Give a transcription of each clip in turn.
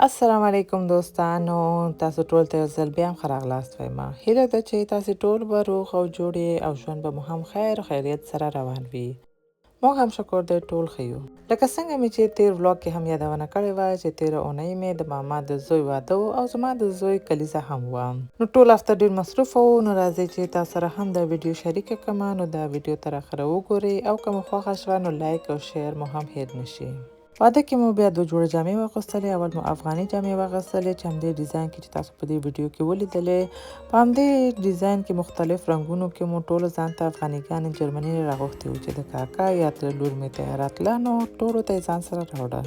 السلام علیکم دوستانو، تاسو ټول ته یو ځل بیا هم ښه راغلاست وایم. هیله ده چې تاسې ټول به روغ او جوړ یې او ژوند به مو هم خیر او خیریت سره روان وي. موږ هم شکر دی ټول ښه یو. لکه څنګه مې چې تیر ولاګ کې هم یادونه کړې وه چې تېره اونۍ مې د ماما د زوی واده و او زما د زوی کلیزه هم وه. نو ټول هفته ډېر مصروفه وو. نو راځئ چې تاسو سره هم دا ویډیو شریکه کړم. نو دا ویډیو تر اخره وګورئ او که مو خوښه شوه نو لایک او شیر مو هم هېر نشي. واده کې مو بیا 2 جوړه جامې واغوستلې. اول مو افغاني جامې واغوستلې چې همدې ډیزاین کې چې تاسو په دې ویډیو کې ولیدلې. په همدې ډیزاین کې مختلف رنګونو کې مو ټولو ځان ته افغانیګانې جرمني راغوښتې وو چې د کاکا یا تره لور مې تیار راتله، نو ټولو ته یې ځان سره راوړه.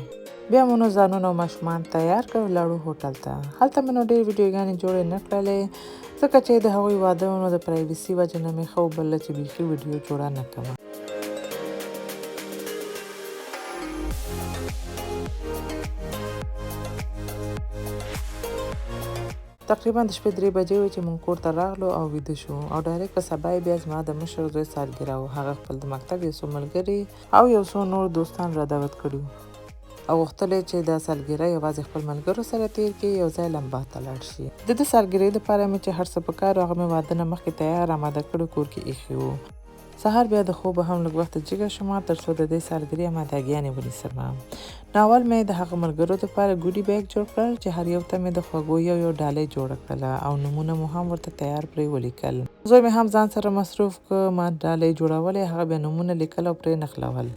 بیا مو نو ځانونه او ماشومان تیار کړ، ولاړو هوټل ته. هلته مې نو ډېر ویډیوګانې جوړې نه کړلې ځکه چې د هغوی واده نو د پرایوسي وجې نه مې ښه وبلله چې بیخي ویډیو جوړه نه کړم. تقریبا د شپې 3 بجې وې چې مونږ کور ته راغلو او ویده شو او ډایرکټ په سبا یې بیا زما د مشر زوی سالګرا و. هغه خپل د مکتب یو څو ملګري او یو څو نور دوستان را دعوت کړي او غوښتل یې چې دا سالګرا یوازې خپل ملګرو سره تیر کړي، یو ځای لمبا ته لاړ شي. د ده سالګرې دپاره مې چې هر څه په کار و هغه مې واده نه مخکې تیار اماده کړو، کور کې ایښي وو. سهار بیا د خوبه هم لږ وخته جګه شوم تر څو د دې سالګرې امادګیانې ونیسم. نو اول مې د هغه ملګرو دپاره ګوډي بیګ جوړ کړل چې هر یو ته مې د خوږو یو ډالۍ جوړه کړله او نومونه مو هم ورته تیار پرې ولیکل. زوی مې هم ځان سره مصروف که ما ډالۍ جوړولې، هغه بیا نومونه لیکل او پرې نښلول.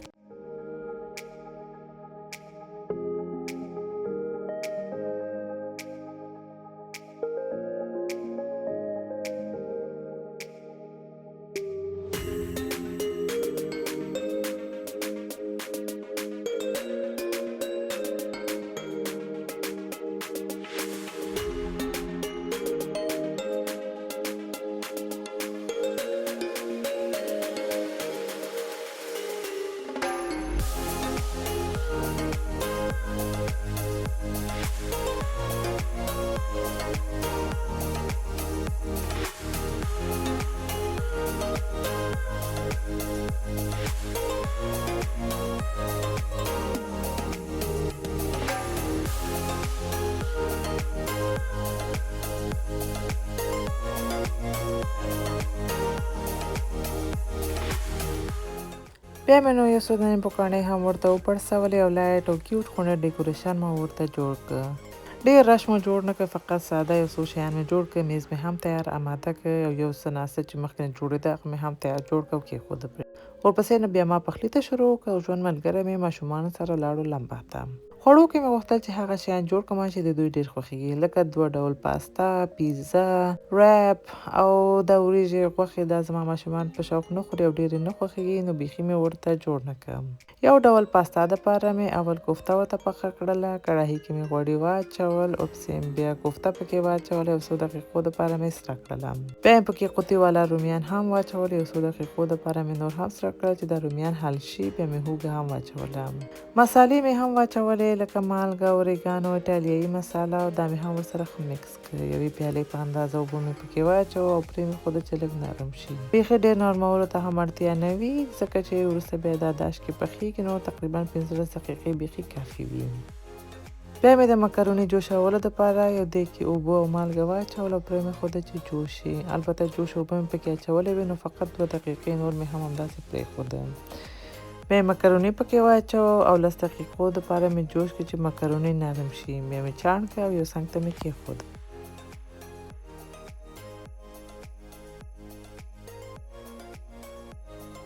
بیا مې نو یو څو دانې پکاڼې هم ورته وپړسولې او لایټ او کیوټ خونه ډیکوریشن مو ورته جوړ کړ. ډېر رش مو جوړ نه کړ، فقط ساده یو څو شیان مې جوړ کړ. میز مې هم تیار اماده کړ او یو څه ناسته چې مخکې نه جوړېده هغه مې هم تیار جوړ کړ او کېښوده پرې. ورپسې نه بیا ما پخلي ته شروع وکړه او ژوند ملګری مې ماشومانو سره لاړو لمبا ته. خوړو کې مې غوښتل چې هغه شیان جوړ کړم چې د دوی ډېر خوښېږي، لکه 2 ډول پاستا، پیزا، ریپ او د وریژې غوښې. دا زما ماشومان په شوق نه خوري او ډېر یې نه خوښېږي، نو بیخي مې ورته جوړ نه کړم. یو ډول پاستا دپاره مې اول کوفته ورته پخه کړله، کړاهي کې مې غوړي واچول، اوپسې بیا کوفته پکې واچوله، یو څو دقیقو دپاره مې سره کړله. بیا مې پکې قوطي والا رومیان هم واچول، یو څو دقیقو دپاره مې نور هم سره کړل چې دا رومیان حل شي. بیا مې هوږه هم واچوله، مسالې مې هم واچولې لکه مالګه، اورېګانو، ایټالیایي مساله او دا مې هم ورسره ښه میکس کړې. یوې پیالې په اندازه اوبه مې پکې واچوه او پرې مې ښوده چې لږ نرم شي. بیخي ډېر نرمولو ته هم اړتیا نه وي ځکه چې وروسته بیا دا داش کې پخېږي، نو تقریبا 15 دقیقې بیخي کافي وي. بیا مې د مکروني جوشولو دپاره یو دیګ کې اوبه او مالګه واچول او پرې مې ښوده چې جوش شي. البته جوش اوبه مې پکې اچولې وې، نو فقط 2 دقیقې نور مې هم همداسې پرېښوده. بیا مکروني پکې واچوه او 10 دقیقو دپاره مې جوش کړه چې مکروني نرم شي. بیا مې چاڼ کړه او یو څنګ ته مې کېښوده.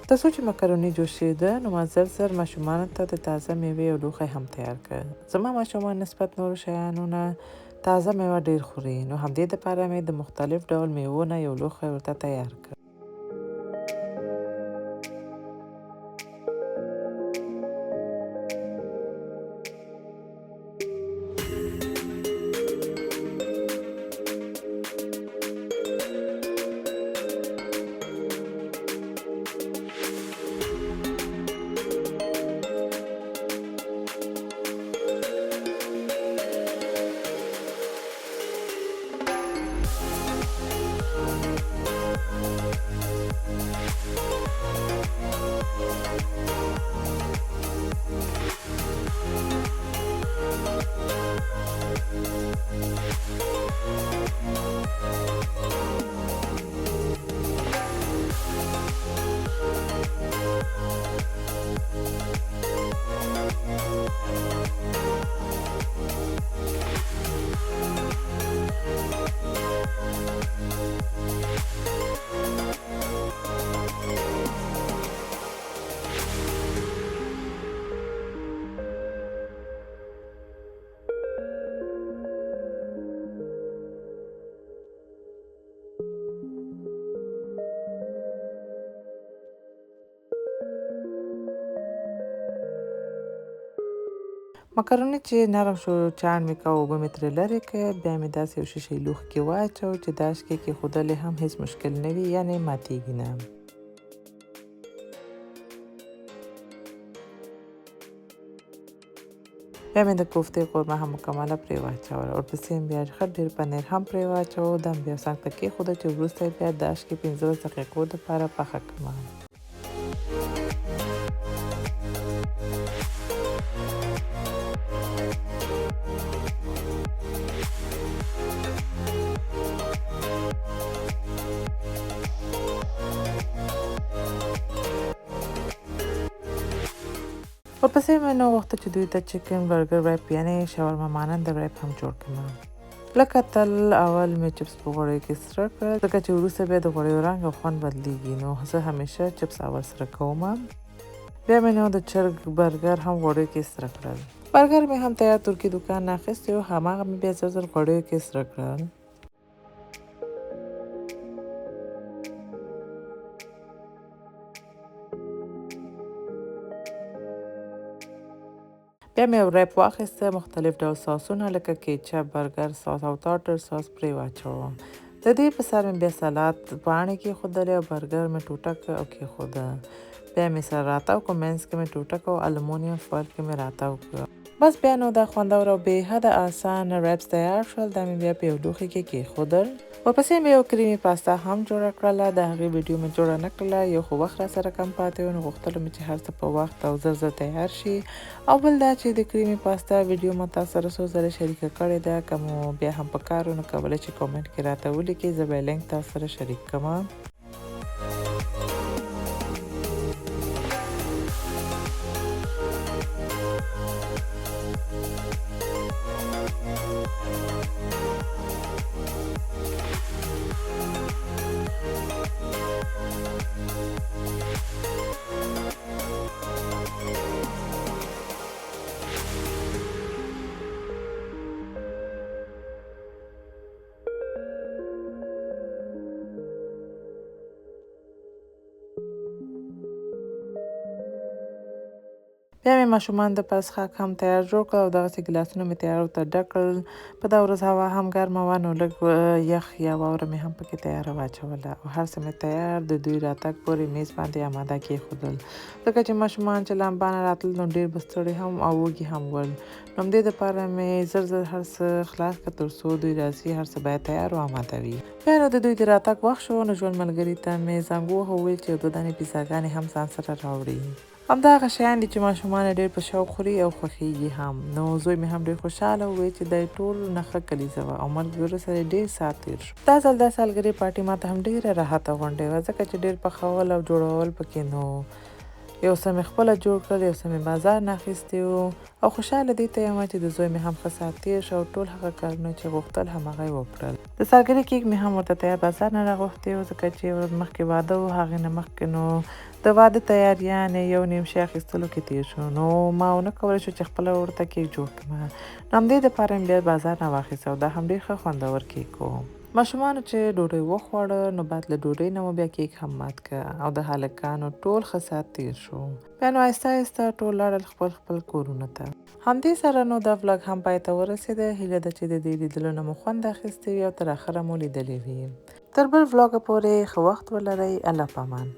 تر څو چې مکروني جوشېده نو ما زر ماشومانو ته د تازه میوې یو لوښی هم تیار کړ. زما ماشومان نسبت نورو شیانو نه تازه میوه ډېر خوري، نو همدې دپاره مې د مختلف ډول میوو نه یو لوښی ورته تیار کړ. مکروني چې نرم شو چاڼ مې کړه، اوبه مې ترې لرې کړې، بیا مې داسې یو شیشې لوښي کې واچو چې دا شکې کېښودلې هم هیڅ مشکل نه وي، یعنې ماتېږي نه. بیا مې د کوفتې قورمه هم مکمله پرې واچوله، ورپسې مې بیا ښه ډېر پنیر هم پرې واچو، دا مې بیا څنګ ته کېښوده چې وروسته یې بیا دا شکې 15 دقیقو دپاره پخه کړمه. ورپسې مې نو غوښته چې دوی ته چکن برګر ریپ یعنې شاورما ماننده ریپ هم جوړ کړم. لکه تل اول مې چپس په غوړیو کې سره کړل، ځکه چې وروسته بیا د غوړیو رنګ او خوند بدلیږي، نو زه همیشه چپس اول سره کوم. بیا مې نو د چرګ برګر هم غوړیو کې سره کړل. برګر مې هم تیار ترکي دکان نه اخیستی و، هماغه مې بیا زر غوړیو کې سره کړل. بیا مې یو ریپ واخیسته، مختلف ډول ساسونه لکه کیچپ، برګر ساس او تارټر ساس پرې واچوم. د دې په سر مې بیا سلاد پاڼې کېښودلې او برګر مې ټوټه کړ او کېښوده. بیا مې سره راتاو کړ، منځ کې مې ټوټه کړ او المونیم فویل کې مې راتاو کړ. بس بیا نو دا خوندور او بې حده اسانه ریپس تیار شول. دا مې بیا په یو لوښي کې کېښودل. ورپسې مې یو کریمي پاستا هم جوړه کړله، د هغې ویډیو مې جوړه نه کړله، یو خو وخت راسره کم پاتې و، نو غوښتلو مې چې هر څه په وخت او زر تیار شي. او بل دا چې د کریمي پاستا ویډیو ما تاسو سره څو ځله شریکه کړې ده، که مو بیا هم په کار و نو کولی چې کومنټ کې راته ولیکئ، زه به یې لینک تاسو سره شریک کړم. بیا مې ماشومان د پاره څښاک هم تیار جوړ کړل او دغسې ګیلاسونه مې تیار ورته ډک کړل. په دا ورځ هوا هم ګرمه وه، نو لږ یخ یا واوره مې هم پکې تیاره واچوله او هر څه مې تیار د دوی راتګ پورې میز باندې اماده کېښودل. ځکه چې ماشومان چې له امبانه راتلل نو ډېر به ستړي هم او وږي هم ول، نو همدې دپاره مې زر هر څه خلاص کړه تر څو دوی راځي هر څه باید تیار او اماده وي. بیا نو د دوی د راتګ وخت شو، نو ژوند ملګري ته مې زنګ ووهه، وویل چې 2 دانې پیزاګانې هم ځان سره راوړي. همدا هغه شیان دي چې ماشومان ډېر په شوق خوري او خوښیږي هم. نو زوی مې هم ډېر خوشحاله و، وایي چې دا یې ټول نه ښه کلیزه وه او ملګرو سره یې ډېر ساعت تېر شو. دا ځل دا سالګرې پارټي ما ته هم ډېره راحته غونډې وه، ځکه چې ډېر پخول او جوړول پکې نو یو څه مې خپله جوړ کړل، یو څه مې بازار نه اخیستي وو او خوشحاله دې ته یم چې د زوی مې هم ښه ساعت تېر شو او ټول هغه کارونه چې غوښتل هماغه یې وکړل. د سالګرې کیک مې هم ورته تیار بازار نه راغوښتی و، ځکه چې یوه ورځ مخکې واده و، هغې نه مخکې نو د واده تیاریانې یو نیم شی اخیستلو کې تېر شو، نو ما ونه کولی شو چې خپله ورته کیک جوړ کړم. نو همدې دپاره مې بیا بازار نه واخیست او دا هم ډېر ښه خوندور کیک و. ماشومانو چې ډوډۍ وخوړه نو بعد له ډوډۍ نه مو بیا کیک هم مات کړه او د هلکانو ټول ښه ساعت تېر شو. بیا نو آهسته آهسته ټول لاړل خپل کورونو ته. همدې سره نو دا ولاګ هم پای ته ورسېده. هیله ده چې د دې لیدلو نه مو خوند اخیستی وي او تر اخره مو لیدلی وي. تر بل ولاګه پورې ښه وخت ولرئ. الله پامان.